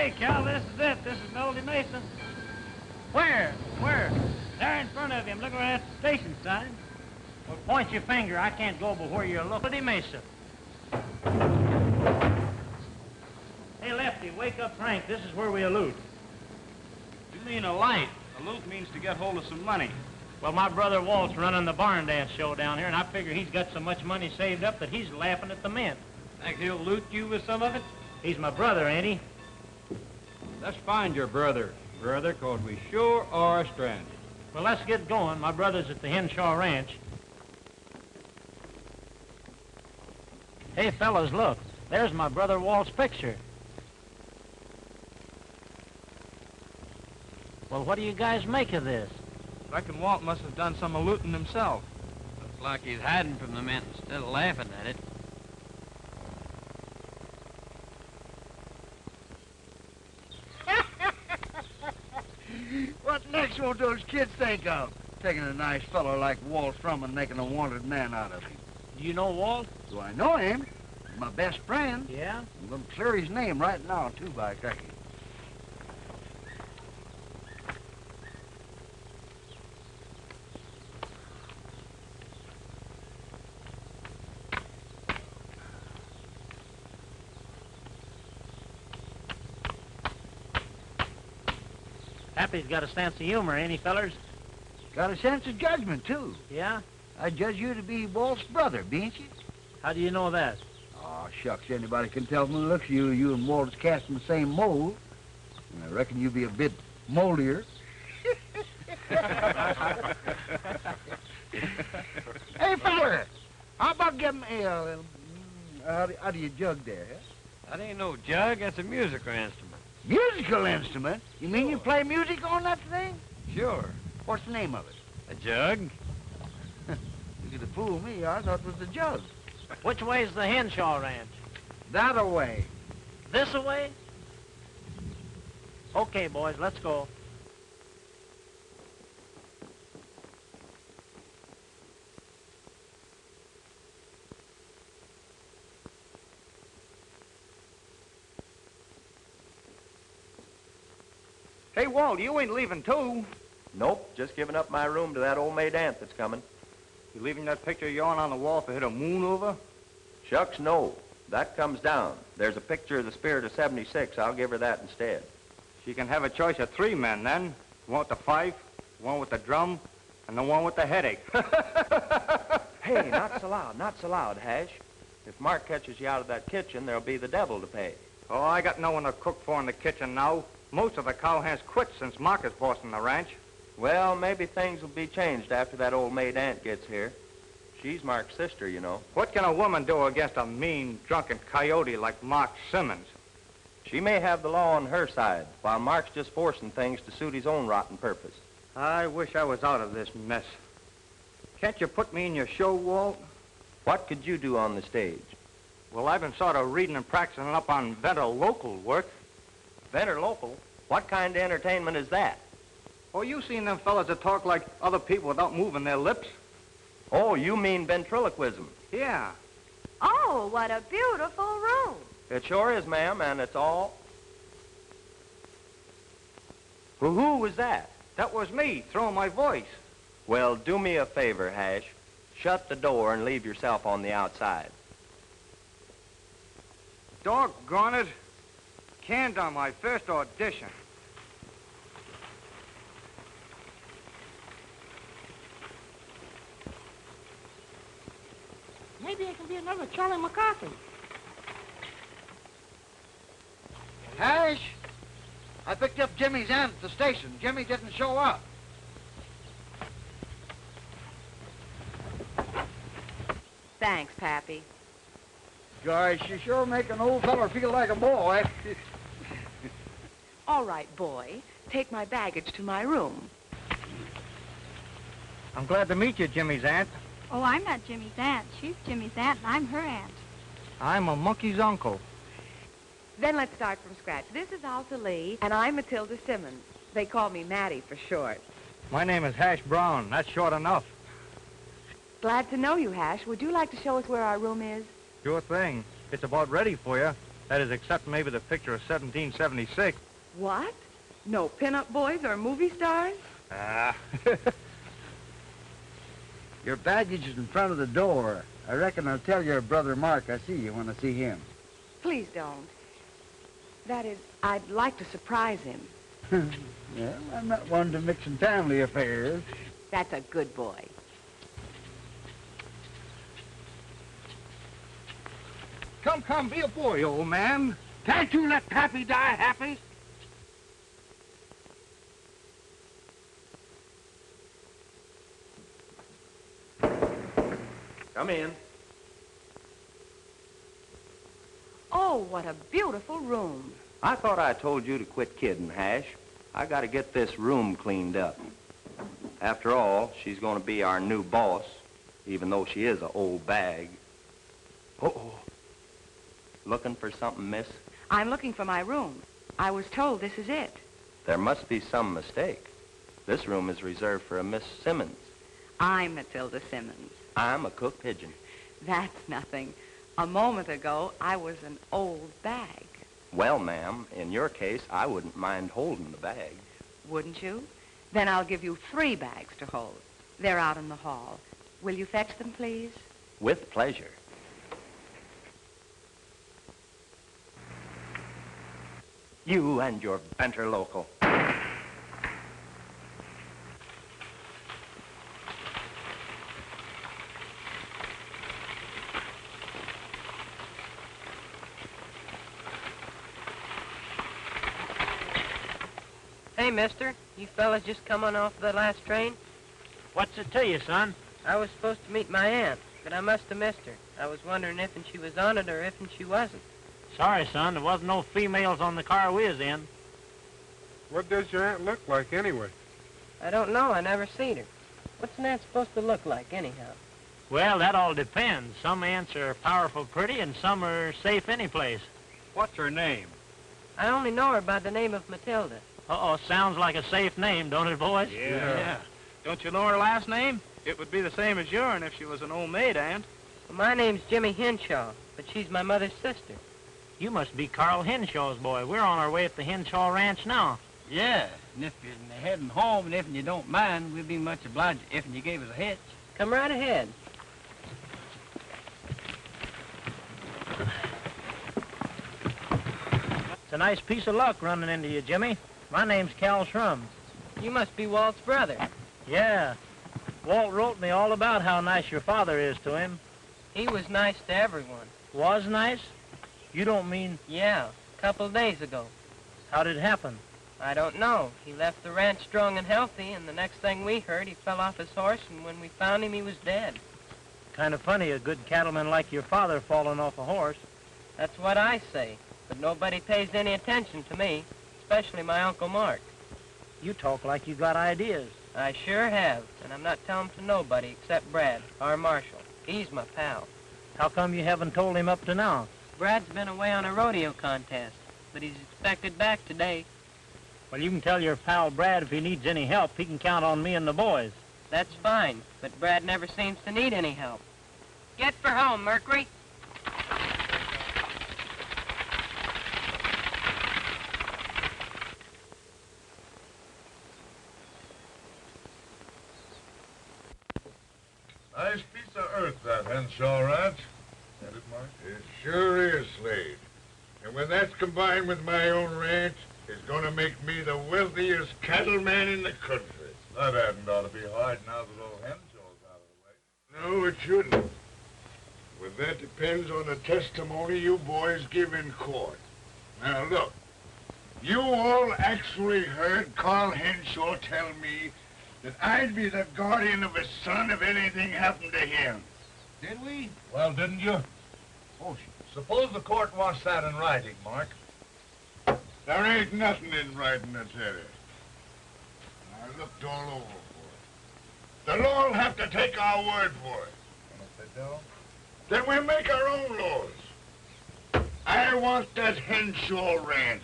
Okay, Cal, this is it. This is Melody Mesa. Where? Where? There in front of you. I'm looking right at the station sign. Well, point your finger. I can't go but where you're looking. Melody Mesa. Hey, Lefty, wake up Frank. This is where we allude. You mean a light. Allude means to get hold of some money. Well, my brother Walt's running the barn dance show down here, and I figure he's got so much money saved up that he's laughing at the mint. Think he'll loot you with some of it? He's my brother, ain't he? Let's find your brother, 'cause we sure are stranded. Well, let's get going. My brother's at the Henshaw Ranch. Hey, fellas, look. There's my brother Walt's picture. Well, what do you guys make of this? Reckon Walt must have done some looting himself. Looks like he's hiding from the mint instead of laughing at it. What next won't those kids think of? Taking a nice fellow like Walt Shrum and making a wanted man out of him. Do you know Walt? Do I know him? He's my best friend. Yeah? I'm going to clear his name right now, too, by cracky. Happy's got a sense of humor, ain't he, fellers? Got a sense of judgment, too. Yeah? I judge you to be Walt's brother, bean't you? How do you know that? Oh, shucks, anybody can tell from the looks of you, you and Walt is casting the same mold. And I reckon you be a bit moldier. Hey, fella, how about getting a, how do you jug there, huh? That ain't no jug, that's a musical instrument. Musical instrument? You mean you play music on that thing? Sure. What's the name of it? A jug? You could have fooled me. I thought it was the jug. Which way's the Henshaw Ranch? That away. This away? Okay, boys, let's go. Hey, Walt, you ain't leaving, too. Nope, just giving up my room to that old maid aunt that's coming. You leaving that picture of yours on the wall to hit a moon over? Shucks, no. That comes down. There's a picture of the spirit of 76. I'll give her that instead. She can have a choice of 3 men, then. One with the fife, one with the drum, and the one with the headache. Hey, not so loud, Hash. If Mark catches you out of that kitchen, there'll be the devil to pay. Oh, I got no one to cook for in the kitchen now. Most of the cowhands quit since Mark is bossing the ranch. Well, maybe things will be changed after that old maid aunt gets here. She's Mark's sister, you know. What can a woman do against a mean, drunken coyote like Mark Simmons? She may have the law on her side, while Mark's just forcing things to suit his own rotten purpose. I wish I was out of this mess. Can't you put me in your show, Walt? What could you do on the stage? Well, I've been sort of reading and practicing up on better local work. Better local? What kind of entertainment is that? Oh, you seen them fellas that talk like other people without moving their lips? Oh, you mean ventriloquism? Yeah. Oh, what a beautiful room. It sure is, ma'am, and it's all... Who was that? That was me, throwing my voice. Well, do me a favor, Hash. Shut the door and leave yourself on the outside. Doggone it. Canned on my first audition. Maybe I can be another Charlie McCarthy. Hash, I picked up Jimmy's aunt at the station. Jimmy didn't show up. Thanks, Pappy. Gosh, you sure make an old feller feel like a boy. All right, boy. Take my baggage to my room. I'm glad to meet you, Jimmy's aunt. Oh, I'm not Jimmy's aunt. She's Jimmy's aunt, and I'm her aunt. I'm a monkey's uncle. Then let's start from scratch. This is Alta Lee, and I'm Matilda Simmons. They call me Maddie for short. My name is Hash Brown. That's short enough. Glad to know you, Hash. Would you like to show us where our room is? Sure thing. It's about ready for you. That is, except maybe the picture of 1776. What? No pinup boys or movie stars? Ah. Your baggage is in front of the door. I reckon I'll tell your brother Mark I see you when I see him. Please don't. That is, I'd like to surprise him. Well, I'm not one to mix in family affairs. That's a good boy. Come, be a boy, old man. Can't you let Pappy die happy? Come in. Oh, what a beautiful room. I thought I told you to quit kidding, Hash. I got to get this room cleaned up. After all, she's going to be our new boss, even though she is an old bag. Uh-oh. Looking for something, miss? I'm looking for my room. I was told this is it. There must be some mistake. This room is reserved for a Miss Simmons. I'm Matilda Simmons. I'm a cook pigeon. That's nothing. A moment ago, I was an old bag. Well, ma'am, in your case, I wouldn't mind holding the bag. Wouldn't you? Then I'll give you 3 bags to hold. They're out in the hall. Will you fetch them, please? With pleasure. You and your banter local. Hey, mister, you fellas just come on off the last train? What's it to you, son? I was supposed to meet my aunt, but I must have missed her. I was wondering if she was on it or if she wasn't. Sorry, son, there wasn't no females on the car we was in. What does your aunt look like, anyway? I don't know. I never seen her. What's an aunt supposed to look like, anyhow? Well, that all depends. Some aunts are powerful pretty and some are safe any place. What's her name? I only know her by the name of Matilda. Uh-oh, sounds like a safe name, don't it, boys? Yeah. Don't you know her last name? It would be the same as yourn if she was an old maid, Aunt. Well, my name's Jimmy Henshaw, but she's my mother's sister. You must be Carl Henshaw's boy. We're on our way at the Henshaw Ranch now. Yeah, and if you're heading home and if you don't mind, we'd be much obliged if you gave us a hitch. Come right ahead. It's a nice piece of luck running into you, Jimmy. My name's Cal Shrum. You must be Walt's brother. Yeah. Walt wrote me all about how nice your father is to him. He was nice to everyone. Was nice? You don't mean... Yeah, a couple days ago. How did it happen? I don't know. He left the ranch strong and healthy, and the next thing we heard, he fell off his horse, and when we found him, he was dead. Kind of funny, a good cattleman like your father falling off a horse. That's what I say, but nobody pays any attention to me, especially my Uncle Mark. You talk like you got ideas. I sure have, and I'm not telling to nobody except Brad, our Marshal. He's my pal. How come you haven't told him up to now? Brad's been away on a rodeo contest, but he's expected back today. Well, you can tell your pal Brad if he needs any help, he can count on me and the boys. That's fine, but Brad never seems to need any help. Get for home, Mercury. Nice piece of earth, that Henshaw Ranch. Ain't it, Mark? It sure is, Slade. And when that's combined with my own ranch, it's going to make me the wealthiest cattleman in the country. That hadn't ought to be hard now that old Henshaw's out of the way. No, it shouldn't. But that depends on the testimony you boys give in court. Now, look. You all actually heard Carl Henshaw tell me that I'd be the guardian of his son if anything happened to him. Did we? Well, didn't you? Oh, suppose the court wants that in writing, Mark. There ain't nothing in writing that said it. I looked all over for it. The law'll have to take our word for it. And if they don't? Then we'll make our own laws. I want that Henshaw Ranch.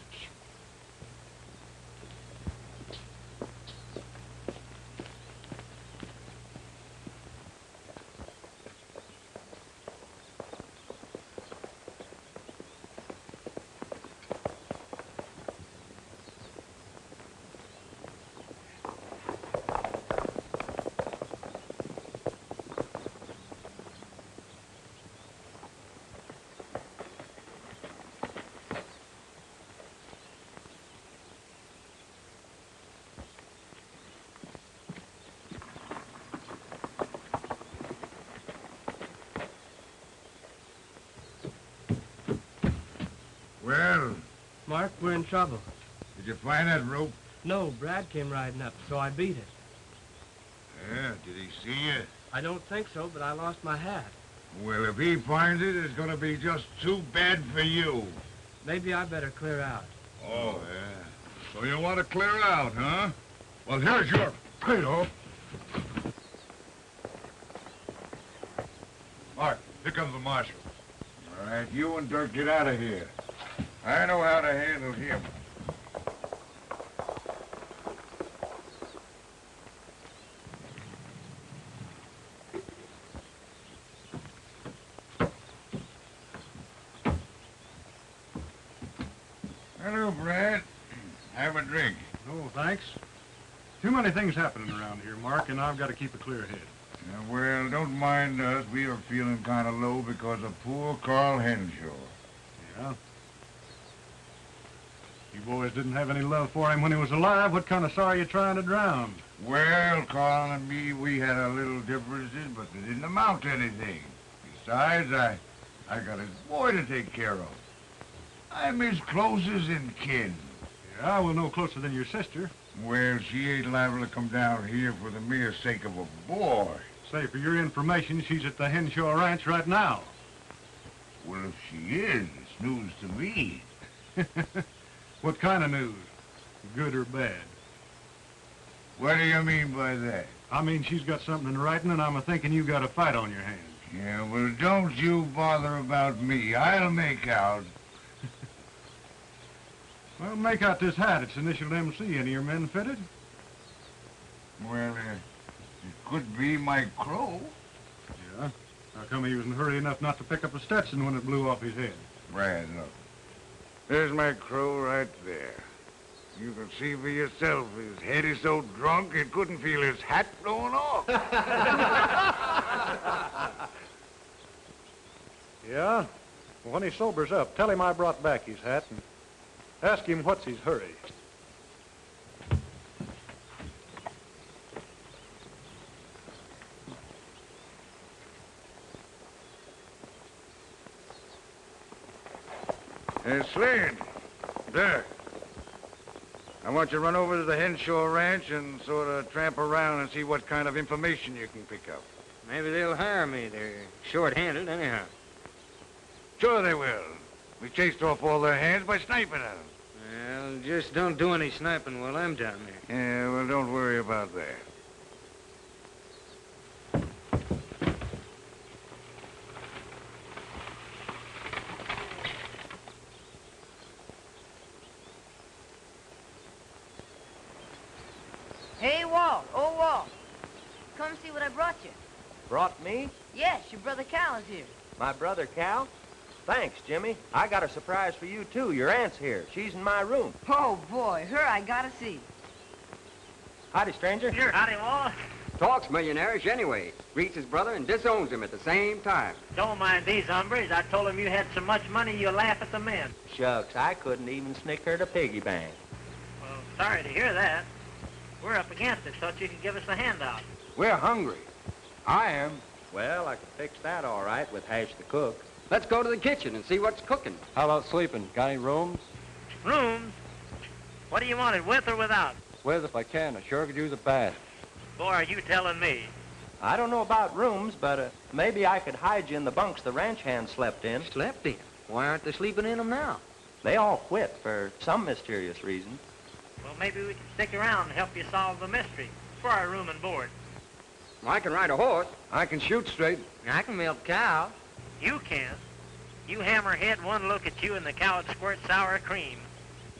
Mark. We're in trouble. Did you find that rope? No, Brad came riding up, so I beat it. Yeah, did he see you? I don't think so, but I lost my hat. Well, if he finds it, it's gonna be just too bad for you. Maybe I better clear out. Oh, yeah. So you want to clear out, huh? Well, here's your payoff. Mark, here comes the marshal. All right, you and Dirk get out of here. I know how to handle him. Hello, Brad. Have a drink. No, thanks. Too many things happening around here, Mark, and I've got to keep a clear head. Yeah, well, don't mind us. We are feeling kind of low because of poor Carl Henshaw. Yeah? You boys didn't have any love for him when he was alive. What kind of sorry you trying to drown? Well, Carl and me, we had a little differences, but they didn't amount to anything. Besides, I got his boy to take care of. I'm his closest in kin. Yeah, well, no closer than your sister. Well, she ain't liable to come down here for the mere sake of a boy. Say, for your information, she's at the Henshaw Ranch right now. Well, if she is, it's news to me. What kind of news? Good or bad? What do you mean by that? I mean, she's got something in writing, and I'm a-thinking you got a fight on your hands. Yeah, well, don't you bother about me. I'll make out. Well, make out this hat. It's initialed MC. Any of your men fitted? Well, it could be my crow. Yeah? How come he was in a hurry enough not to pick up a Stetson when it blew off his head? Brad, look. There's my crow right there. You can see for yourself. His head is so drunk it couldn't feel his hat blowing off. Yeah? Well, when he sobers up, tell him I brought back his hat and ask him what's his hurry. Slade, there. I want you to run over to the Henshaw Ranch and sort of tramp around and see what kind of information you can pick up. Maybe they'll hire me. They're short-handed anyhow. Sure they will. We chased off all their hands by sniping at them. Well, just don't do any sniping while I'm down there. Yeah, well, don't worry about that. Hey, Walt. Oh, Walt. Come see what I brought you. Brought me? Yes, your brother Cal is here. My brother Cal? Thanks, Jimmy. I got a surprise for you, too. Your aunt's here. She's in my room. Oh, boy. Her I gotta see. Howdy, stranger. Sure, howdy, Walt. Talks millionaires anyway. Greets his brother and disowns him at the same time. Don't mind these hombres. I told them you had so much money you'll laugh at the men. Shucks, I couldn't even snicker at a piggy bank. Well, sorry to hear that. We're up against it. Thought you could give us a handout. We're hungry. I am. Well, I could fix that all right with Hash the cook. Let's go to the kitchen and see what's cooking. How about sleeping? Got any rooms? Rooms? What do you want it, with or without? With if I can. I sure could use a bath. Boy, are you telling me? I don't know about rooms, but maybe I could hide you in the bunks the ranch hands slept in. Slept in? Why aren't they sleeping in them now? They all quit for some mysterious reason. Well, maybe we can stick around and help you solve the mystery for our room and board. I can ride a horse. I can shoot straight. I can milk cow. You can't. You hammerhead, one look at you and the cow would squirt sour cream.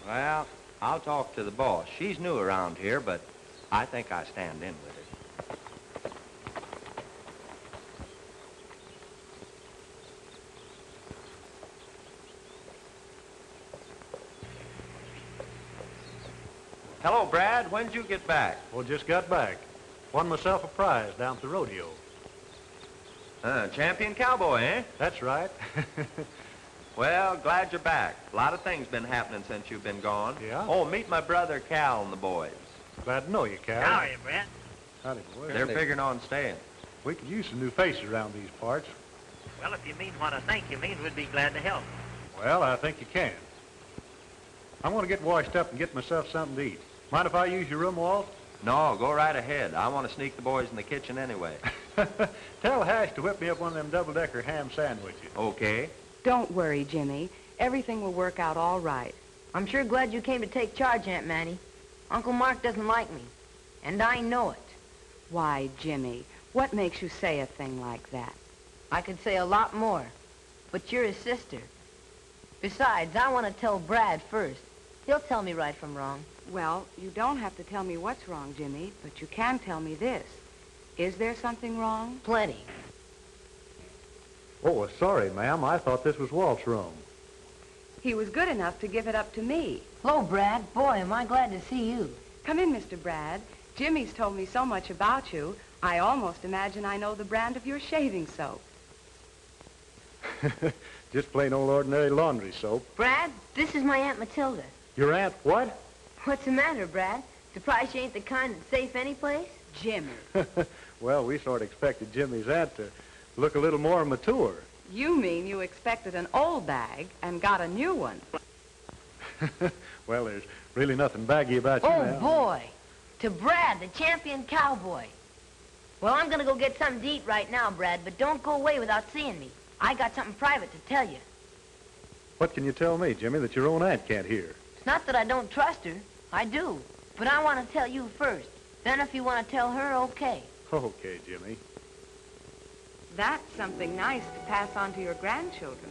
Well, I'll talk to the boss. She's new around here, but I think I stand in with her. Hello, Brad. When'd you get back? Well, just got back. Won myself a prize down at the rodeo. Champion cowboy, eh? That's right. Well, glad you're back. A lot of things been happening since you've been gone. Yeah? Oh, meet my brother Cal and the boys. Glad to know you, Cal. How are you, Brett? Howdy, boy. They're figuring on staying. We could use some new faces around these parts. Well, if you mean what I think you mean, we'd be glad to help. Well, I think you can. I'm going to get washed up and get myself something to eat. Mind if I use your room, Walt? No, go right ahead. I want to sneak the boys in the kitchen anyway. Tell Hash to whip me up one of them double-decker ham sandwiches. Okay. Don't worry, Jimmy. Everything will work out all right. I'm sure glad you came to take charge, Aunt Mattie. Uncle Mark doesn't like me, and I know it. Why, Jimmy, what makes you say a thing like that? I could say a lot more, but you're his sister. Besides, I want to tell Brad first. He'll tell me right from wrong. Well, you don't have to tell me what's wrong, Jimmy, but you can tell me this. Is there something wrong? Plenty. Oh, sorry, ma'am. I thought this was Walt's room. He was good enough to give it up to me. Hello, Brad. Boy, am I glad to see you. Come in, Mr. Brad. Jimmy's told me so much about you, I almost imagine I know the brand of your shaving soap. Just plain old ordinary laundry soap. Brad, this is my Aunt Matilda. Your aunt what? What's the matter, Brad? Surprised you ain't the kind that's safe any place? Jimmy. Well, we sort of expected Jimmy's aunt to look a little more mature. You mean you expected an old bag and got a new one? Well, there's really nothing baggy about you now. Oh, boy. To Brad, the champion cowboy. Well, I'm going to go get something to eat right now, Brad, but don't go away without seeing me. I got something private to tell you. What can you tell me, Jimmy, that your own aunt can't hear? It's not that I don't trust her. I do. But I want to tell you first. Then if you want to tell her, okay. Okay, Jimmy. That's something nice to pass on to your grandchildren.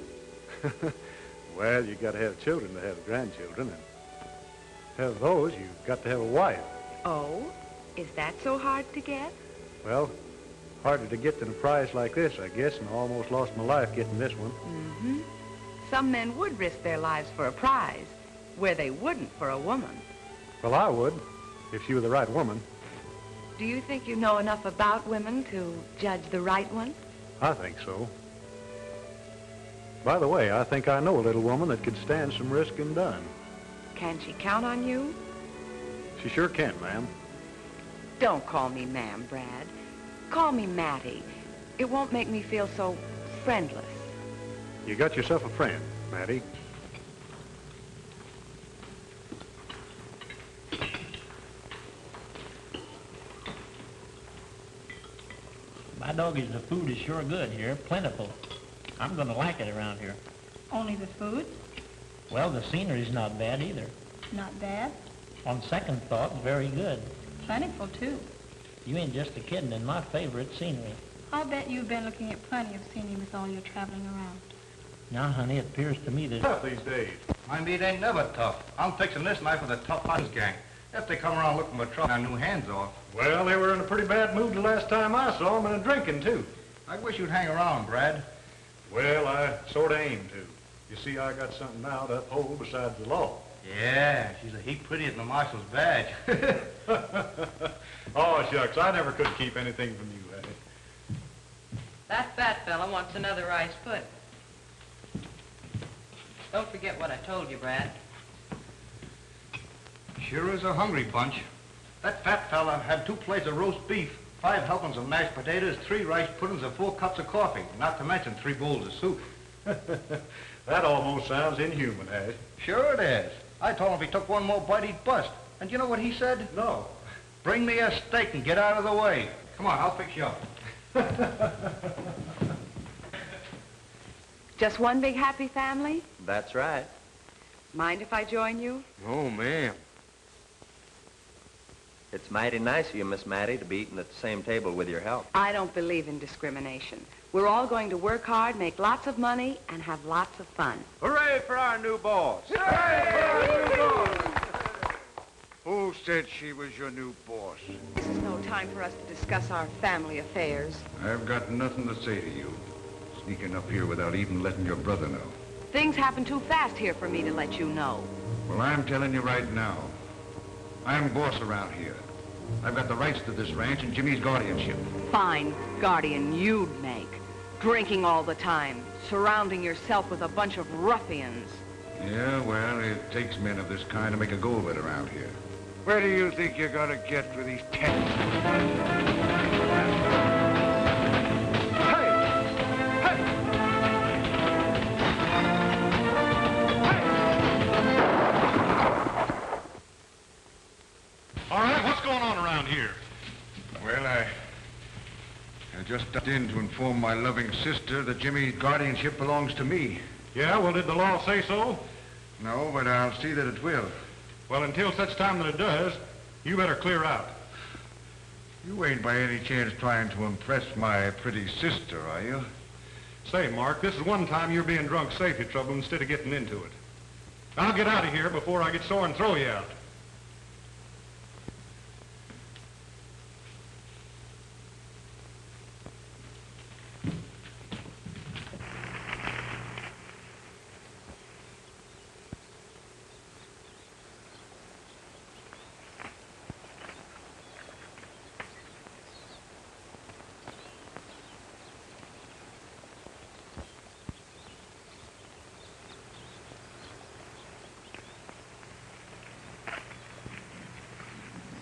Well, you got to have children to have grandchildren, and to have those, you've got to have a wife. Oh? Is that so hard to get? Well, harder to get than a prize like this, I guess, and I almost lost my life getting this one. Mm-hmm. Some men would risk their lives for a prize, where they wouldn't for a woman. Well, I would, if she were the right woman. Do you think you know enough about women to judge the right one? I think so. By the way, I think I know a little woman that could stand some risk and done. Can she count on you? She sure can, ma'am. Don't call me ma'am, Brad. Call me Mattie. It won't make me feel so friendless. You got yourself a friend, Mattie. My doggies, the food is sure good here, plentiful. I'm going to like it around here. Only the food? Well, the scenery's not bad either. Not bad. On second thought, very good. Plentiful, too. You ain't just a kiddin' in my favorite scenery. I'll bet you've been looking at plenty of scenery with all your traveling around. Now, honey, it appears to me there's... Tough these days. My meat ain't never tough. I'm fixing this knife with a tough hunter's gang. If they come around looking for trouble, our new hands off. Well, they were in a pretty bad mood the last time I saw them, and drinking, too. I wish you'd hang around, Brad. Well, I sort of aim to. You see, I got something now to uphold besides the law. Yeah, she's a heap prettier than the Marshal's badge. Oh, shucks, I never could keep anything from you, Eddie. That fat fella wants another rice pudding. Don't forget what I told you, Brad. Sure is a hungry bunch. That fat fella had 2 plates of roast beef, 5 helpings of mashed potatoes, 3 rice puddings, and 4 cups of coffee, not to mention 3 bowls of soup. That almost sounds inhuman, Ash. Sure it is. I told him if he took one more bite, he'd bust. And you know what he said? No. Bring me a steak and get out of the way. Come on, I'll fix you up. Just one big happy family? That's right. Mind if I join you? Oh, ma'am. It's mighty nice of you, Miss Mattie, to be eating at the same table with your help. I don't believe in discrimination. We're all going to work hard, make lots of money, and have lots of fun. Hooray for our new boss. Who said she was your new boss? This is no time for us to discuss our family affairs. I've got nothing to say to you. Sneaking up here without even letting your brother know. Things happen too fast here for me to let you know. Well, I'm telling you right now. I'm boss around here. I've got the rights to this ranch and Jimmy's guardianship. Fine guardian you'd make. Drinking all the time, surrounding yourself with a bunch of ruffians. Yeah, well, it takes men of this kind to make a go of it around here. Where do you think you're gonna get with these here? Well, I just stopped in to inform my loving sister that Jimmy's guardianship belongs to me. Yeah, well, did the law say so? No, but I'll see that it will. Well, until such time that it does, you better clear out. You ain't by any chance trying to impress my pretty sister, are you? Say, Mark, this is one time you're being drunk safety trouble instead of getting into it. I'll get out of here before I get sore and throw you out.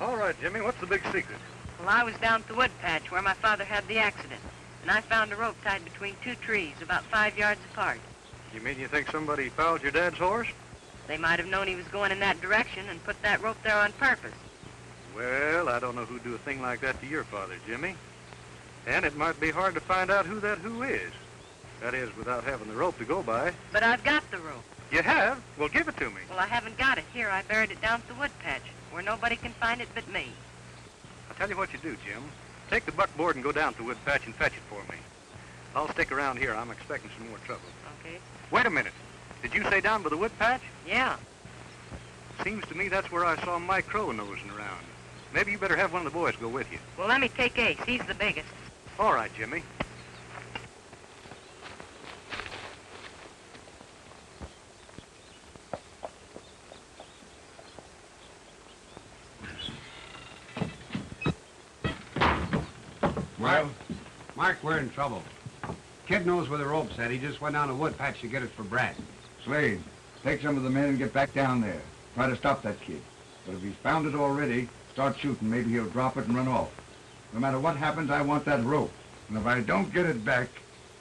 All right, Jimmy, what's the big secret? Well, I was down at the wood patch where my father had the accident, and I found a rope tied between two trees about 5 yards apart. You mean you think somebody fouled your dad's horse? They might have known he was going in that direction and put that rope there on purpose. Well, I don't know who'd do a thing like that to your father, Jimmy. And it might be hard to find out who that who is. That is, without having the rope to go by. But I've got the rope. You have? Well, give it to me. Well, I haven't got it here. I buried it down at the wood patch, where nobody can find it but me. I'll tell you what you do, Jim. Take the buckboard and go down to the wood patch and fetch it for me. I'll stick around here. I'm expecting some more trouble. Okay. Wait a minute. Did you say down by the wood patch? Yeah. Seems to me that's where I saw Mike Crow nosing around. Maybe you better have one of the boys go with you. Well, let me take Ace. He's the biggest. All right, Jimmy. Well, Mark, we're in trouble. Kid knows where the rope's at. He just went down the wood patch to get it for Brad. Slade, take some of the men and get back down there. Try to stop that kid. But if he's found it already, start shooting. Maybe he'll drop it and run off. No matter what happens, I want that rope. And if I don't get it back,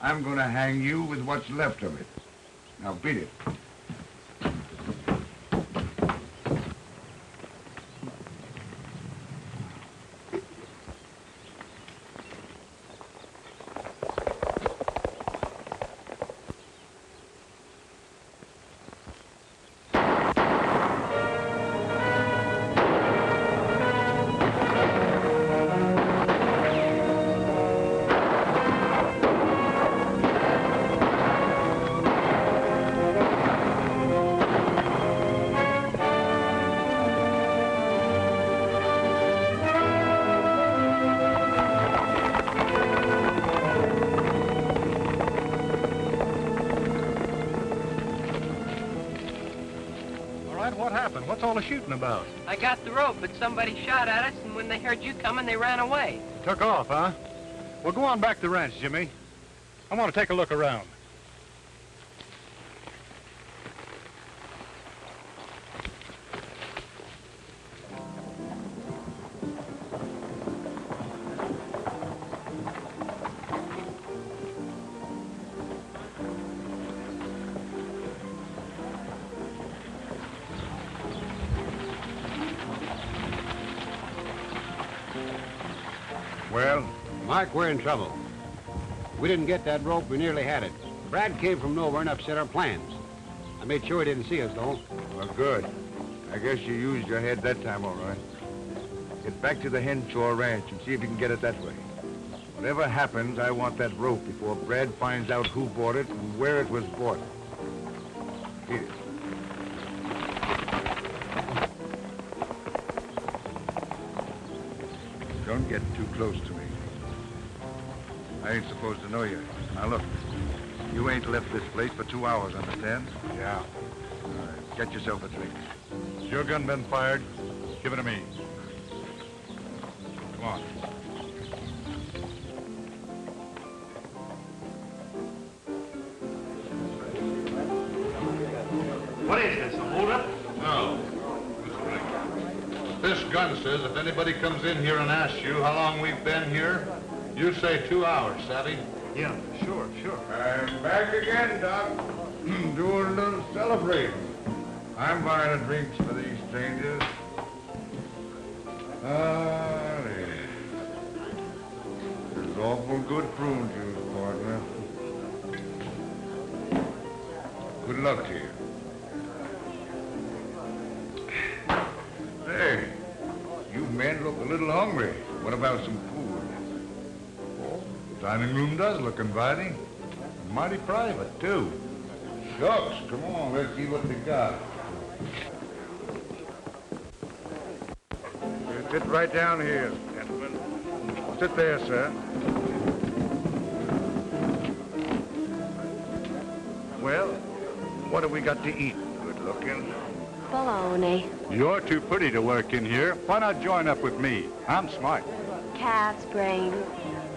I'm going to hang you with what's left of it. Now beat it. What happened? What's all the shooting about? I got the rope, but somebody shot at us, and when they heard you coming, they ran away. Took off, huh? Well, go on back to the ranch, Jimmy. I want to take a look around. Well, Mark, we're in trouble. We didn't get that rope. We nearly had it. Brad came from nowhere and upset our plans. I made sure he didn't see us, though. Well, good. I guess you used your head that time, all right. Get back to the Henshaw Ranch and see if you can get it that way. Whatever happens, I want that rope before Brad finds out who bought it and where it was bought. Here. Don't get too close to me. I ain't supposed to know you. Now look, you ain't left this place for 2 hours, understand? Yeah. All right, get yourself a drink. Has your gun been fired? Give it to me. Come on. What is this, a holdup? No. This gun says if anybody comes in here and asks you how long we've been here, you say 2 hours, savvy? Yeah, sure. I'm back again, Doc. Doing a little celebrating. I'm buying a drinks for these strangers. old good prune juice, partner. Good luck to you. Hey, you men look a little hungry. What about some food? Oh, the dining room does look inviting. Mighty private, too. Shucks, come on, let's see what they got. You sit right down here, gentlemen. Sit there, sir. Well, what have we got to eat? Good looking. Bologna. You're too pretty to work in here. Why not join up with me? I'm smart. Calf's brains.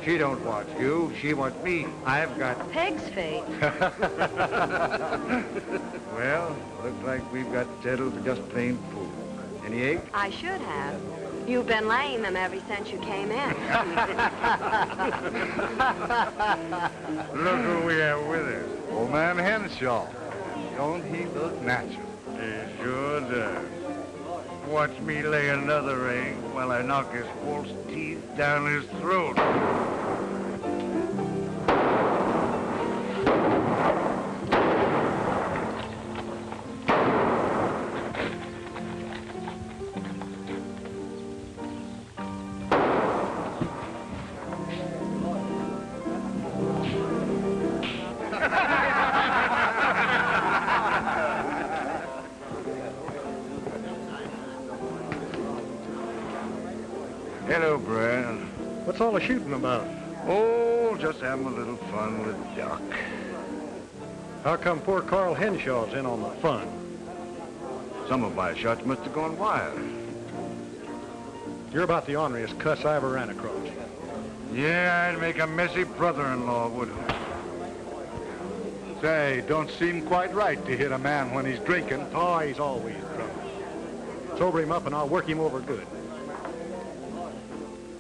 She don't want you. She wants me. I've got... Pig's feet. Well, looks like we've got settled for just plain food. Any eggs? I should have. You've been laying them ever since you came in. Look who we have with us. Old man Henshaw. Don't he look natural? He sure does. Watch me lay another egg while I knock his false teeth down his throat. Hello, Brad. What's all the shooting about? Oh, just having a little fun with Doc. How come poor Carl Henshaw's in on the fun? Some of my shots must have gone wild. You're about the orneriest cuss I ever ran across. Yeah, I'd make a messy brother-in-law, wouldn't I? Say, don't seem quite right to hit a man when he's drinking. Oh, he's always drunk. Sober him up and I'll work him over good.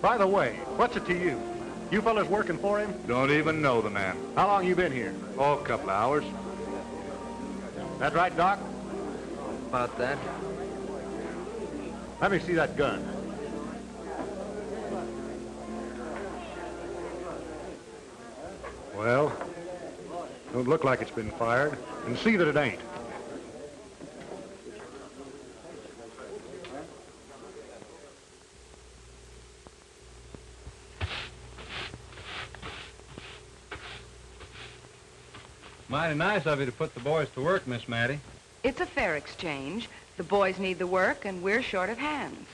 By the way, what's it to you? You fellas working for him? Don't even know the man. How long you been here? Oh, a couple of hours. That right, Doc? About that. Let me see that gun. Well, don't look like it's been fired. And see that it ain't. Mighty nice of you to put the boys to work, Miss Mattie. It's a fair exchange. The boys need the work, and we're short of hands.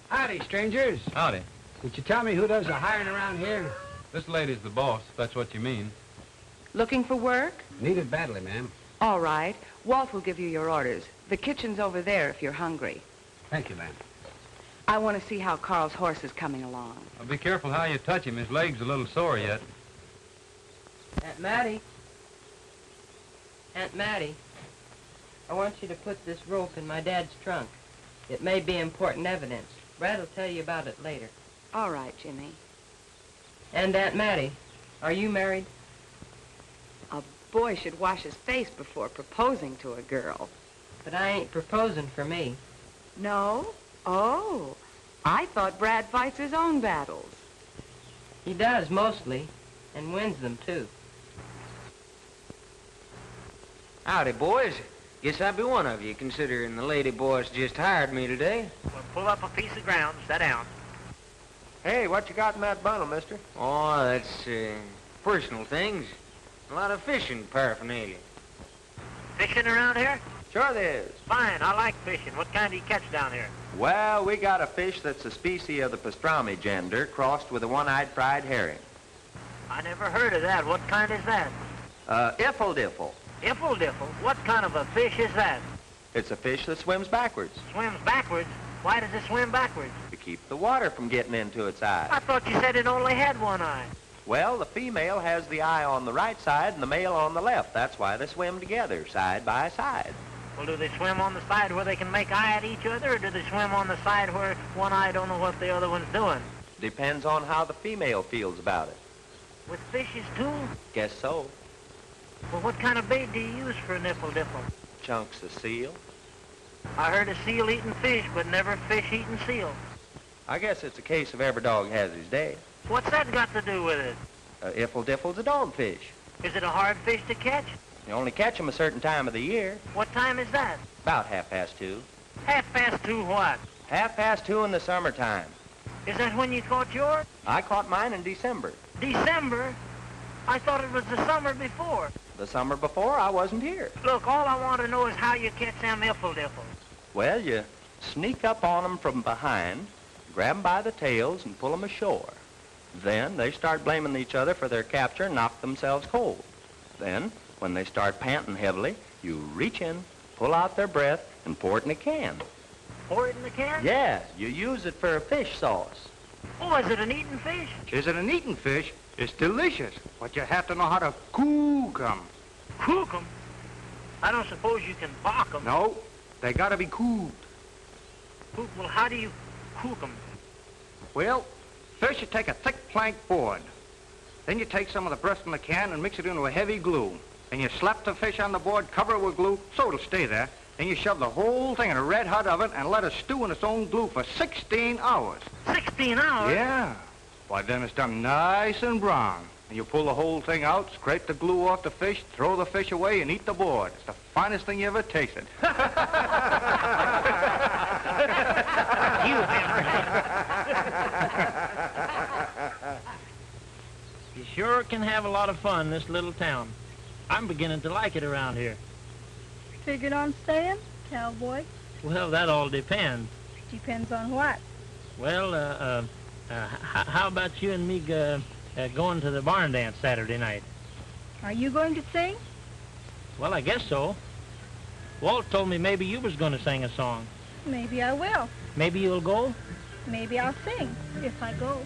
Howdy, strangers. Howdy. Would you tell me who does the hiring around here? This lady's the boss, if that's what you mean. Looking for work? Need it badly, ma'am. All right. Walt will give you your orders. The kitchen's over there if you're hungry. Thank you, ma'am. I want to see how Carl's horse is coming along. Well, be careful how you touch him. His leg's a little sore yet. Aunt Mattie. Aunt Mattie, I want you to put this rope in my dad's trunk. It may be important evidence. Brad will tell you about it later. All right, Jimmy. And Aunt Mattie, are you married? A boy should wash his face before proposing to a girl. But I ain't proposing for me. No? Oh, I thought Brad fights his own battles. He does, mostly, and wins them, too. Howdy, boys. Guess I'll be one of you, considering the lady boss just hired me today. Well, pull up a piece of ground, sit down. Hey, what you got in that bundle, mister? Oh, that's, personal things. A lot of fishing paraphernalia. Fishing around here? Sure there is. Fine, I like fishing. What kind do you catch down here? Well, we got a fish that's a species of the pastrami gender crossed with a one-eyed fried herring. I never heard of that. What kind is that? Iffle-diffle. Iffle-diffle? What kind of a fish is that? It's a fish that swims backwards. Swims backwards? Why does it swim backwards? To keep the water from getting into its eye. I thought you said it only had one eye. Well, the female has the eye on the right side and the male on the left. That's why they swim together, side by side. Well, do they swim on the side where they can make eye at each other, or do they swim on the side where one eye don't know what the other one's doing? Depends on how the female feels about it. With fishes, too? Guess so. Well, what kind of bait do you use for an iffle-diffle? Chunks of seal. I heard of seal eating fish, but never fish eating seal. I guess it's a case of every dog has his day. What's that got to do with it? Iffle Diffle's a dogfish. Is it a hard fish to catch? You only catch 'em a certain time of the year. What time is that? About 2:30. 2:30 what? 2:30 in the summertime. Is that when you caught yours? I caught mine in December. December? I thought it was the summer before. The summer before, I wasn't here. Look, all I want to know is how you catch them Iffle Diffles. Well, you sneak up on 'em from behind, grab 'em by the tails, and pull 'em ashore. Then they start blaming each other for their capture and knock themselves cold. Then, when they start panting heavily, you reach in, pull out their breath, and pour it in a can. Pour it in the can? Yeah, you use it for a fish sauce. Oh, is it an eating fish? Is it an eating fish? It's delicious, but you have to know how to cook 'em. Cook 'em? I don't suppose you can bake 'em. No, they gotta be cooked. Cook? Well, how do you cook 'em? Well, first you take a thick plank board. Then you take some of the breast in the can and mix it into a heavy glue. And you slap the fish on the board, cover it with glue, so it'll stay there. Then you shove the whole thing in a red-hot oven and let it stew in its own glue for 16 hours. 16 hours? Yeah. Why, then it's done nice and brown. And you pull the whole thing out, scrape the glue off the fish, throw the fish away, and eat the board. It's the finest thing you ever tasted. You sure can have a lot of fun in this little town. I'm beginning to like it around here. Figured on staying, cowboy? Well, that all depends. Depends on what? Well, how about you and me going to the barn dance Saturday night? Are you going to sing? Well, I guess so. Walt told me maybe you was going to sing a song. Maybe I will. Maybe you'll go? Maybe I'll sing, if I go.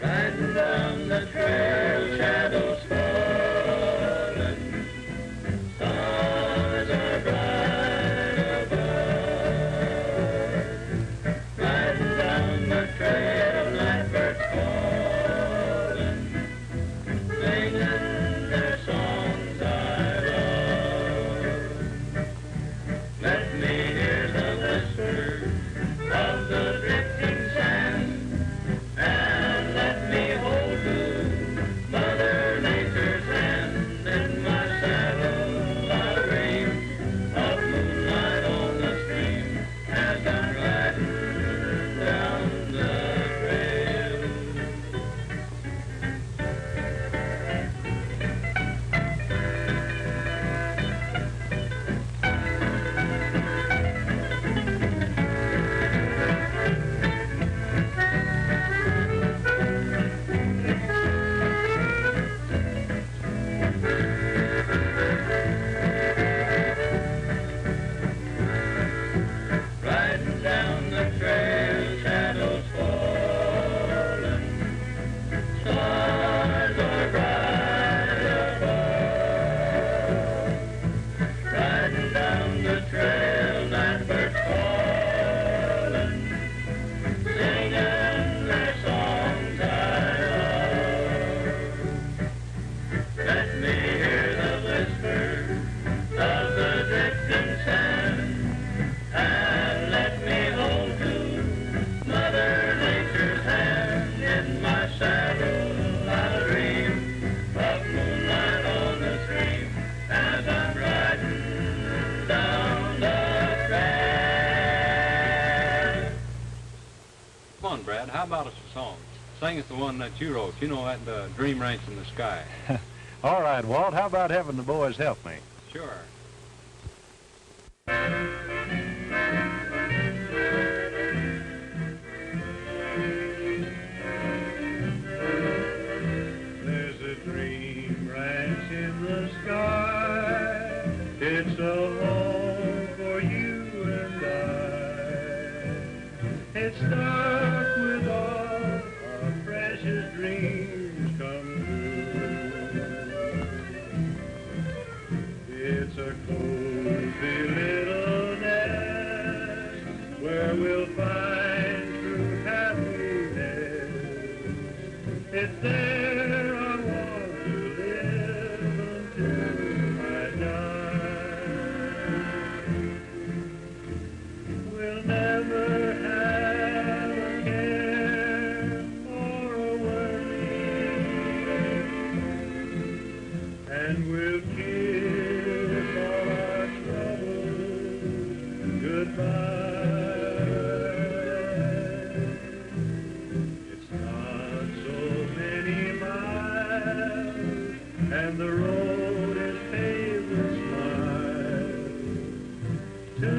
Riding down the trail, shadows falling, stars are bright above. Riding down the trail, blackbirds calling, singing their songs I love. Let me hear the whisper of the drifting sand, and let me hold to Mother Nature's hand. In my saddle I dream of moonlight on the stream as I'm riding down the trail. Riding down the trail, shadows falling, stars are bright above. Riding down the trail, blackbirds calling, singing their songs I love. Let me hear the whisper of the drifting sand, and let me hold to Mother Nature's hand. In my saddle I'll dream of moonlight on the stream as I'm riding down the trail. Come on, Brad, how about us a song? Sing us the one that you wrote. You know that Dream Ranch in the Sky. All right, Walt, how about having the boys help me? Sure. There's a dream ranch in the sky. It's a home for you and I. It's dark with all our precious dreams come true. It's a cozy little nest where we'll find true happiness. It's there I want to live until I die. We'll never have What's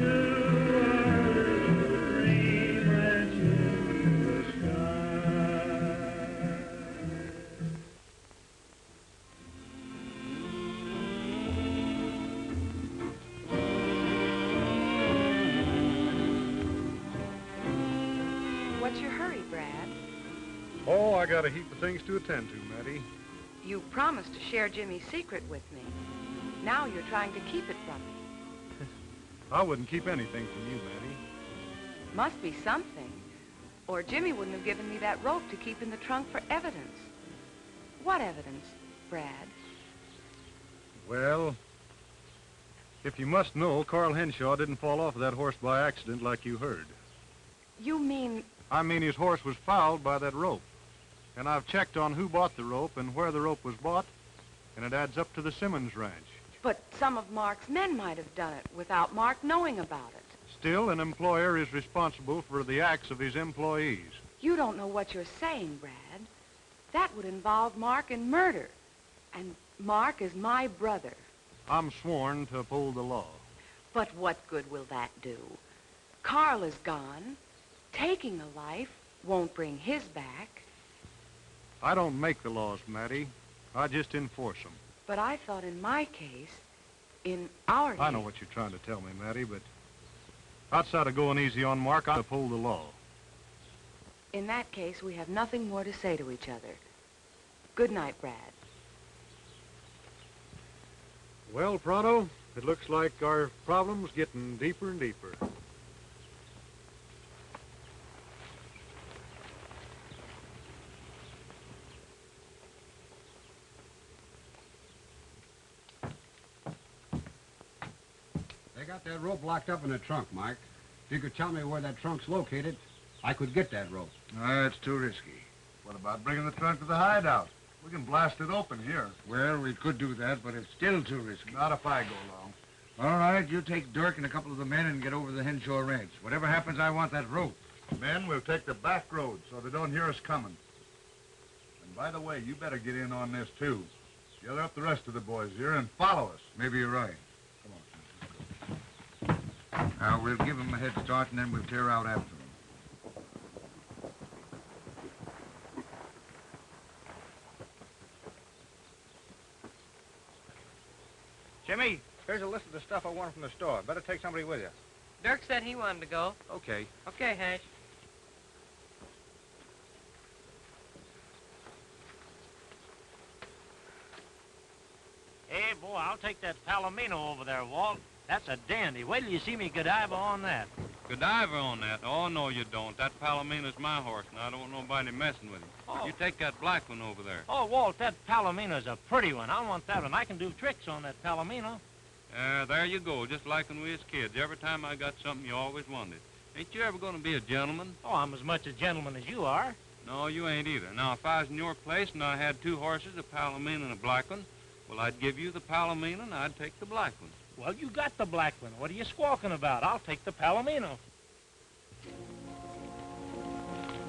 your hurry, Brad? Oh, I got a heap of things to attend to, Matty. You promised to share Jimmy's secret with me. Now you're trying to keep it from me. I wouldn't keep anything from you, Matty. Must be something. Or Jimmy wouldn't have given me that rope to keep in the trunk for evidence. What evidence, Brad? Well, if you must know, Carl Henshaw didn't fall off of that horse by accident like you heard. You mean... I mean his horse was fouled by that rope. And I've checked on who bought the rope and where the rope was bought, and it adds up to the Simmons Ranch. But some of Mark's men might have done it without Mark knowing about it. Still, an employer is responsible for the acts of his employees. You don't know what you're saying, Brad. That would involve Mark in murder. And Mark is my brother. I'm sworn to uphold the law. But what good will that do? Carl is gone. Taking a life won't bring his back. I don't make the laws, Matty. I just enforce them. But I thought in my case, in our case... I know what you're trying to tell me, Matty, but outside of going easy on Mark, I uphold the law. In that case, we have nothing more to say to each other. Good night, Brad. Well, Pronto, it looks like our problem's getting deeper and deeper. They got that rope locked up in the trunk, Mike. If you could tell me where that trunk's located, I could get that rope. That's too risky. What about bringing the trunk to the hideout? We can blast it open here. Well, we could do that, but it's still too risky. Not if I go along. All right, you take Dirk and a couple of the men and get over to the Henshaw Ranch. Whatever happens, I want that rope. Men, we'll take the back road so they don't hear us coming. And by the way, you better get in on this, too. Gather up the rest of the boys here and follow us. Maybe you're right. Now, we'll give them a head start, and then we'll clear out after them. Jimmy, here's a list of the stuff I wanted from the store. Better take somebody with you. Dirk said he wanted to go. Okay. Okay, Hash. Hey, boy, I'll take that Palomino over there, Walt. That's a dandy. Wait till you see me Godiva on that. Godiva on that? Oh, no, you don't. That Palomino's my horse, and I don't want nobody messing with him. Oh. You take that black one over there. Oh, Walt, that Palomino's a pretty one. I want that one. I can do tricks on that Palomino. There you go, just like when we was kids. Every time I got something, you always wanted. Ain't you ever going to be a gentleman? Oh, I'm as much a gentleman as you are. No, you ain't either. Now, if I was in your place and I had two horses, a Palomino and a black one, well, I'd give you the Palomino and I'd take the black one. Well, you got the black one. What are you squawking about? I'll take the Palomino.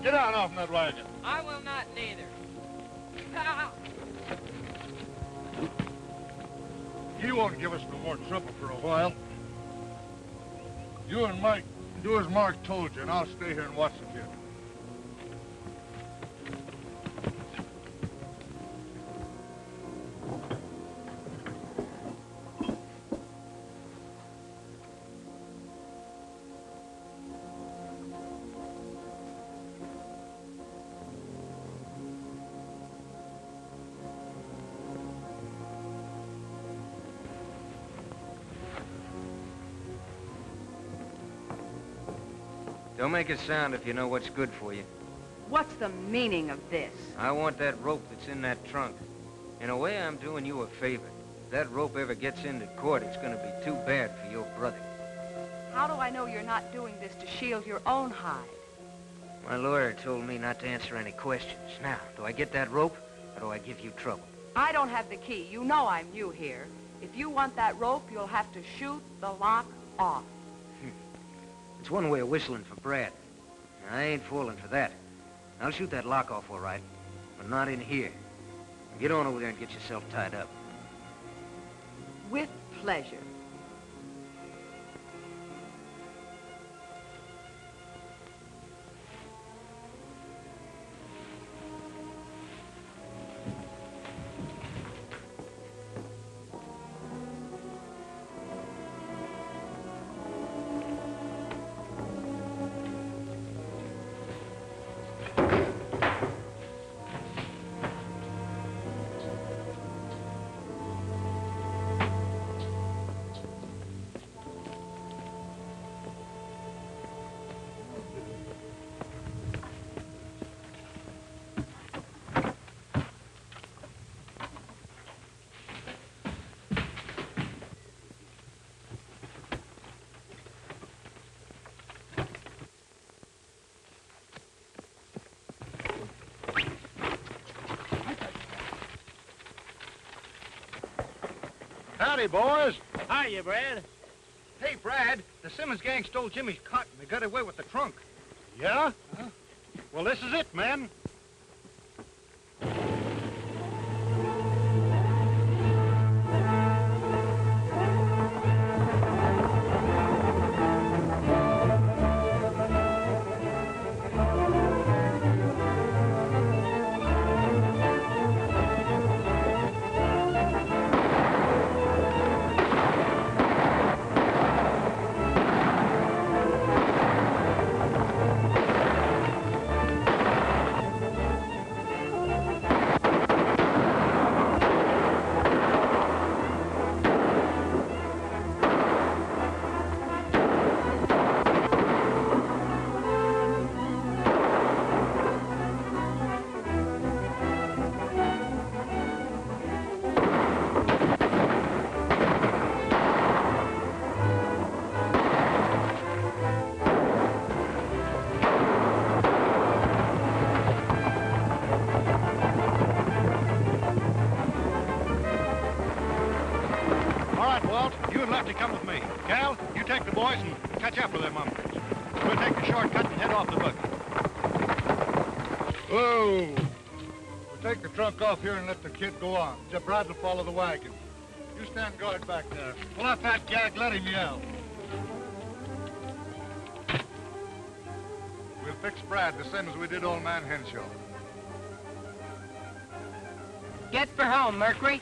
Get down off that wagon. I will not neither. He won't give us no more trouble for a while. You and Mike, do as Mark told you, and I'll stay here and watch the kid. Don't make a sound if you know what's good for you. What's the meaning of this? I want that rope that's in that trunk. In a way, I'm doing you a favor. If that rope ever gets into court, it's going to be too bad for your brother. How do I know you're not doing this to shield your own hide? My lawyer told me not to answer any questions. Now, do I get that rope, or do I give you trouble? I don't have the key. You know I'm new here. If you want that rope, you'll have to shoot the lock off. It's one way of whistling for Brad. I ain't falling for that. I'll shoot that lock off all right, but not in here. Get on over there and get yourself tied up. With pleasure. Howdy, boys. Hiya, Brad. Hey, Brad, the Simmons gang stole Jimmy's cot and they got away with the trunk. Yeah? Well, this is it, men. Come with me. Cal, you take the boys and catch up with them mummers. We'll take the shortcut and head off the buggy. Whoa! We'll take the trunk off here and let the kid go on. Brad will follow the wagon. You stand guard back there. Pull out that gag, let him yell. We'll fix Brad the same as we did old man Henshaw. Get for home, Mercury.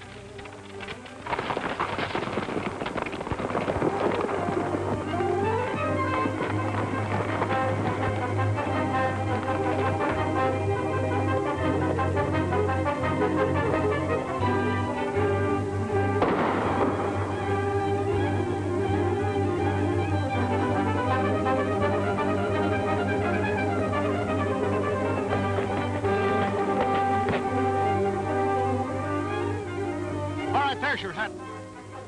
There's your hat.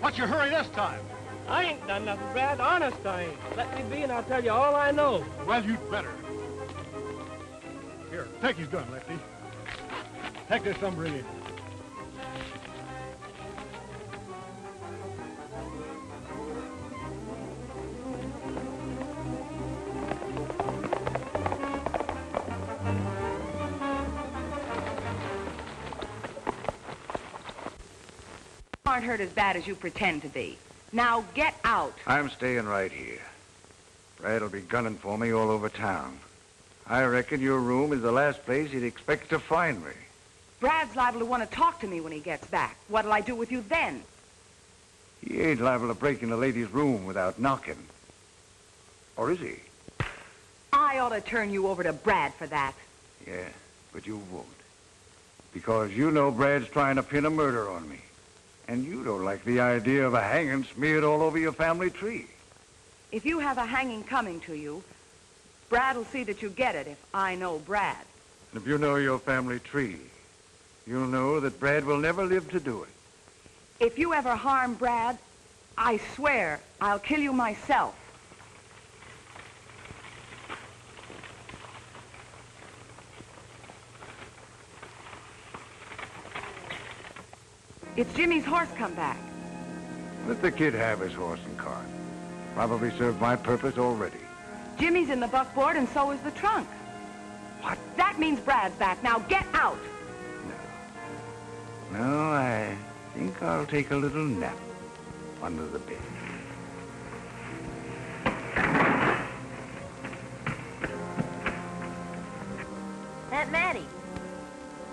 What's your hurry this time? I ain't done nothing, Brad. Honest, I ain't. Let me be and I'll tell you all I know. Well, you'd better. Here, take his gun, Lefty. Take this umbrella. Aren't hurt as bad as you pretend to be. Now get out. I'm staying right here. Brad'll be gunning for me all over town. I reckon your room is the last place he'd expect to find me. Brad's liable to want to talk to me when he gets back. What'll I do with you then? He ain't liable to break in a lady's room without knocking. Or is he? I ought to turn you over to Brad for that. Yeah, but you won't. Because you know Brad's trying to pin a murder on me. And you don't like the idea of a hanging smeared all over your family tree. If you have a hanging coming to you, Brad'll see that you get it if I know Brad. And if you know your family tree, you'll know that Brad will never live to do it. If you ever harm Brad, I swear I'll kill you myself. It's Jimmy's horse come back. Let the kid have his horse and cart. Probably served my purpose already. Jimmy's in the buckboard and so is the trunk. What? That means Brad's back. Now get out. No, I think I'll take a little nap under the bed. Aunt Mattie,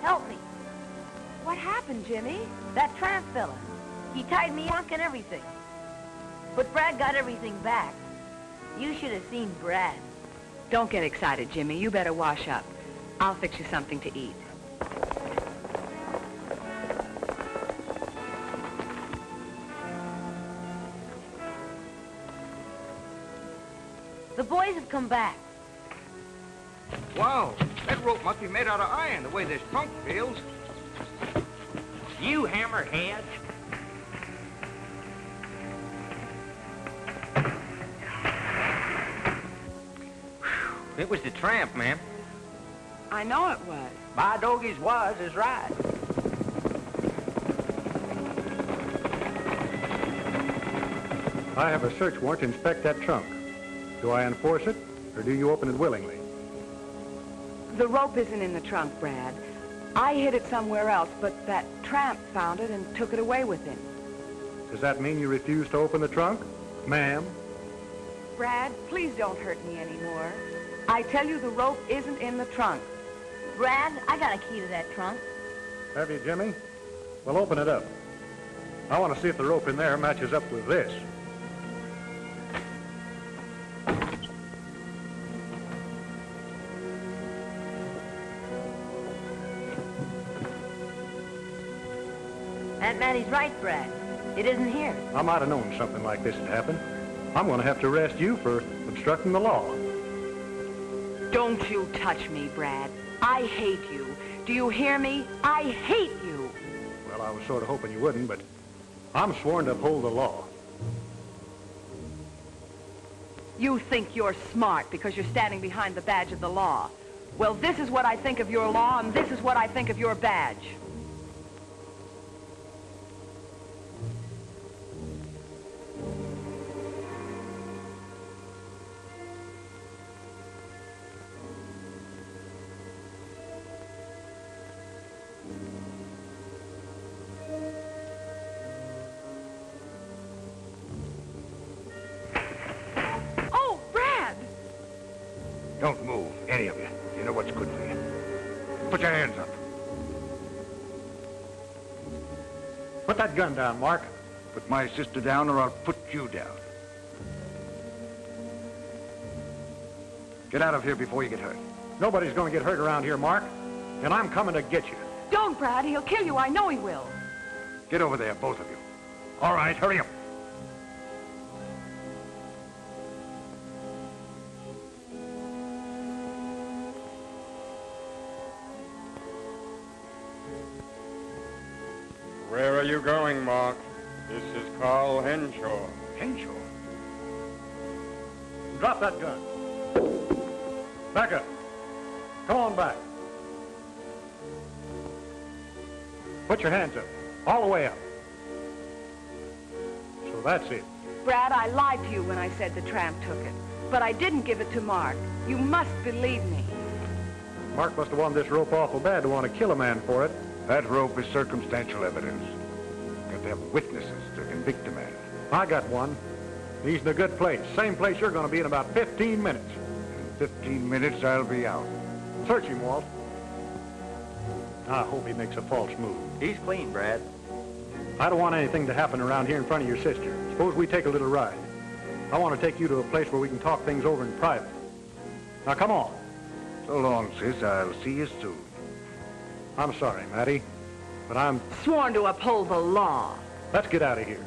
help me. What happened, Jimmy? That tramp fella. He tied me up and everything. But Brad got everything back. You should have seen Brad. Don't get excited, Jimmy. You better wash up. I'll fix you something to eat. The boys have come back. Wow, that rope must be made out of iron, the way this trunk feels. You hammerhead. It was the tramp, ma'am. I know it was. My doggies was is right. I have a search warrant to inspect that trunk. Do I enforce it, or do you open it willingly? The rope isn't in the trunk, Brad. I hid it somewhere else, but that tramp found it and took it away with him. Does that mean you refuse to open the trunk, ma'am? Brad, please don't hurt me anymore. I tell you the rope isn't in the trunk. Brad, I got a key to that trunk. Have you, Jimmy? Well, open it up. I want to see if the rope in there matches up with this. Aunt Mattie's right, Brad. It isn't here. I might have known something like this would happen. I'm going to have to arrest you for obstructing the law. Don't you touch me, Brad. I hate you. Do you hear me? I hate you. Well, I was sort of hoping you wouldn't, but I'm sworn to uphold the law. You think you're smart because you're standing behind the badge of the law. Well, this is what I think of your law, and this is what I think of your badge. Don't move, any of you. You know what's good for you. Put your hands up. Put that gun down, Mark. Put my sister down or I'll put you down. Get out of here before you get hurt. Nobody's going to get hurt around here, Mark. And I'm coming to get you. Don't, Brad. He'll kill you. I know he will. Get over there, both of you. All right, hurry up. Where are you going, Mark? This is Carl Henshaw. Henshaw? Drop that gun. Back up. Come on back. Put your hands up. All the way up. So that's it. Brad, I lied to you when I said the tramp took it. But I didn't give it to Mark. You must believe me. Mark must have wanted this rope awful bad to want to kill a man for it. That rope is circumstantial evidence. Got to have witnesses to convict a man. I got one. He's in a good place. Same place you're going to be in about 15 minutes. In 15 minutes, I'll be out. Search him, Walt. I hope he makes a false move. He's clean, Brad. I don't want anything to happen around here in front of your sister. Suppose we take a little ride. I want to take you to a place where we can talk things over in private. Now, come on. So long, sis. I'll see you soon. I'm sorry, Mattie, but I'm sworn to uphold the law. Let's get out of here.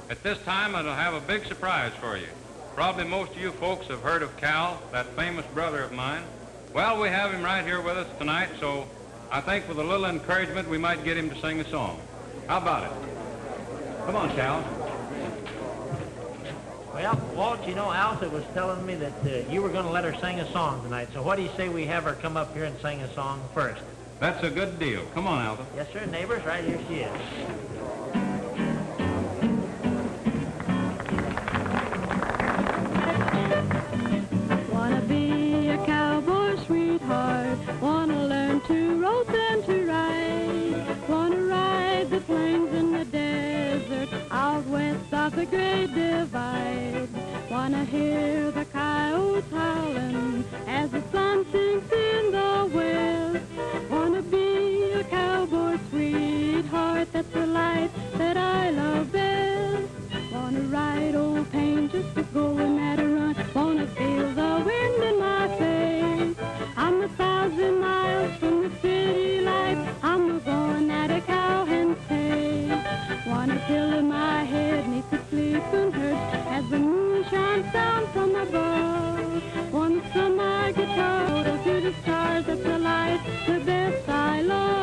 At this time, I'll have a big surprise for you. Probably most of you folks have heard of Cal, that famous brother of mine. Well, we have him right here with us tonight, so I think with a little encouragement, we might get him to sing a song. How about it? Come on, Cal. Well, Walt, you know, Alta was telling me that you were going to let her sing a song tonight, so what do you say we have her come up here and sing a song first? That's a good deal. Come on, Alta. Yes, sir, neighbors, right here she is. Wanna be a cowboy, sweetheart. Wanna learn to rope and to ride. Wanna ride the plains in the desert, out west of the Great Divide. Wanna hear the coyotes howling as the sun sinks in the west. Wanna be a cowboy, sweetheart. that's the life that I love best. Wanna ride old Pain just to go and at a run. Wanna feel the wind in my face. I'm 1,000 miles from the city life. I'm going at a cowhand's pace. Wanna pillow my head neath the sleeping herd as the moon shines down from above. Wanna strum my guitar to the stars. That's the life, the best I love.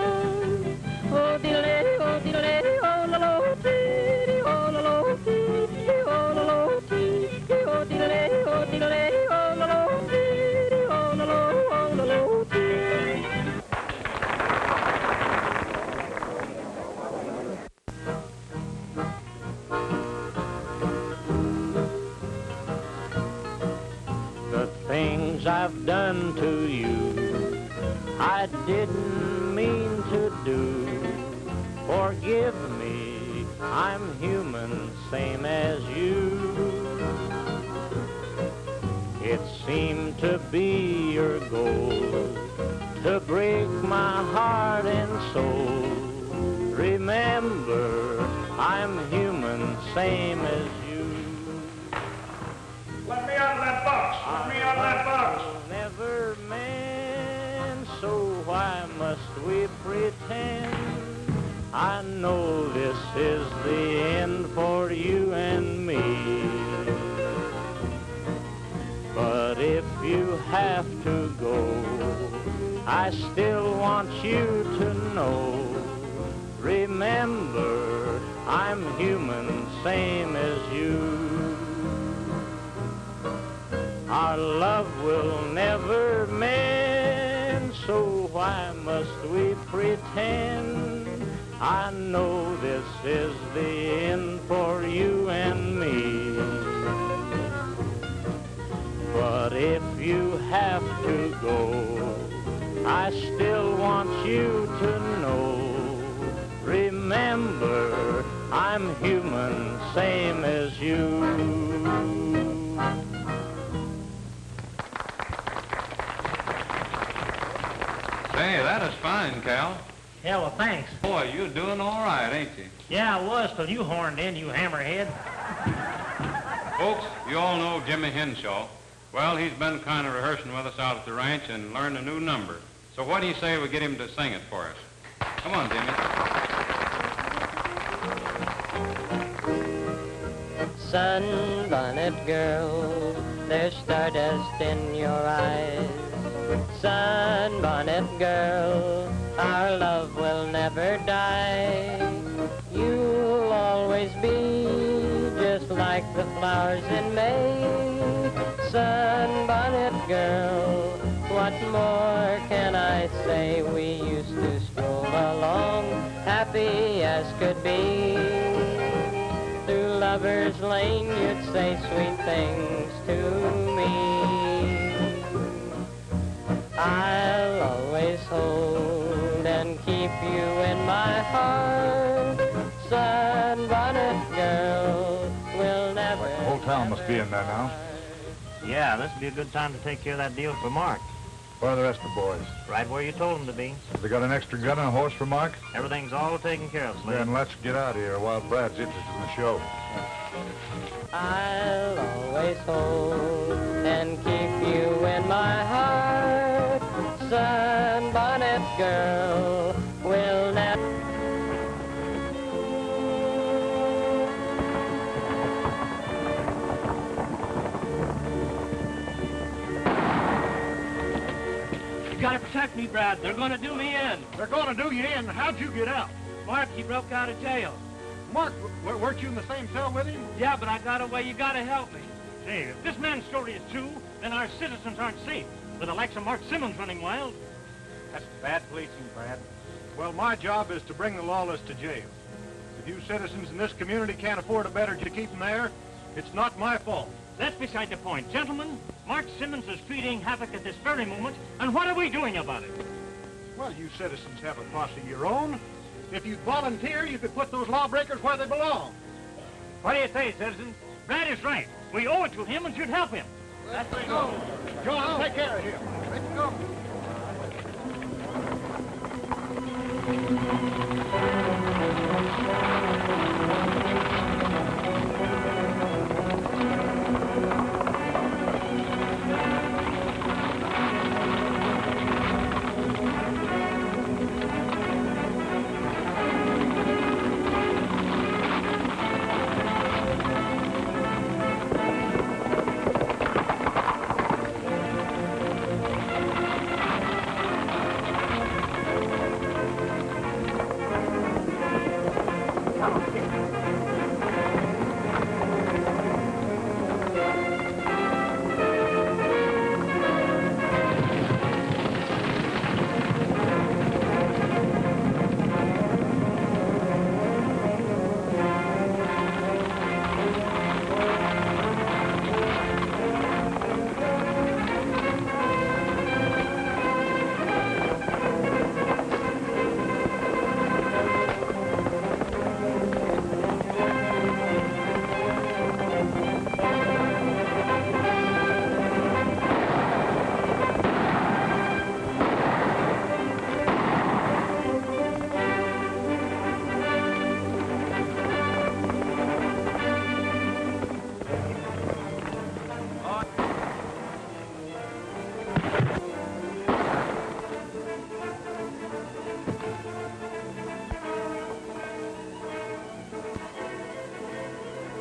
Oh, diddle-lay, oh, diddle-lay, oh, la-lo, dee, oh, la-lo, dee, oh, la-lo, dee, oh, diddle-lay, oh, diddle-lay, oh, la-lo, dee, oh, la-lo, oh, la-lo, dee. The things I've done to you, I didn't mean to do. Forgive me, I'm human, same as you. It seemed to be your goal to break my heart and soul. Remember, I'm human, same as you. Let me out of that box! Let me out of that box! Never man, so why must we pretend? I know this is the end for you and me. But if you have to go, I still want you to know. Remember, I'm human, same as you. Our love will never mend, so why must we pretend? I know this is the end for you and me. But if you have to go, I still want you to know. Remember, I'm human, same as you. Say, that is fine, Cal. Yeah, well, thanks. Boy, you're doing all right, ain't you? Yeah, I was till you horned in, you hammerhead. Folks, you all know Jimmy Henshaw. Well, he's been kind of rehearsing with us out at the ranch and learned a new number. So what do you say we get him to sing it for us? Come on, Jimmy. Sunbonnet girl, there's stardust in your eyes. Sunbonnet girl, our love will never die. You'll always be just like the flowers in May. Sunbonnet girl, what more can I say? We used to stroll along, happy as could be. Through Lover's Lane, you'd say sweet things to me. I'll always hold and keep you in my heart. Sunbonnet girl will never... The whole town must be in there now. Yeah, this would be a good time to take care of that deal for Mark. Where are the rest of the boys? Right where you told them to be. Have they got an extra gun and a horse for Mark? Everything's all taken care of, Slade. Then let's get out of here while Brad's interested in the show. I'll always hold and keep you in my heart. Sunbonnet girl will never... You gotta protect me, Brad. They're gonna do me in. They're going to do you in. How'd you get out? Mark, he broke out of jail. Mark, weren't you in the same cell with him? Yeah, but I got away. You gotta help me. Say, if this man's story is true, then our citizens aren't safe. With the likes of Mark Simmons running wild. That's bad policing, Brad. Well, my job is to bring the lawless to jail. If you citizens in this community can't afford a better to keep them there, it's not my fault. That's beside the point. Gentlemen, Mark Simmons is creating havoc at this very moment, and what are we doing about it? Well, you citizens have a posse of your own. If you'd volunteer, you could put those lawbreakers where they belong. What do you say, citizens? Brad is right. We owe it to him and should help him. Let's go. John, take care of him. Let's go.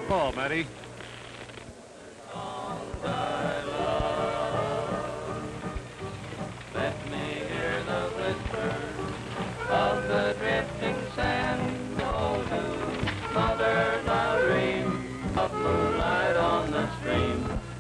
Oh, Matty. Let me hear the whisper of the drifting sand. Oh, do mother, I dream of moonlight on the stream.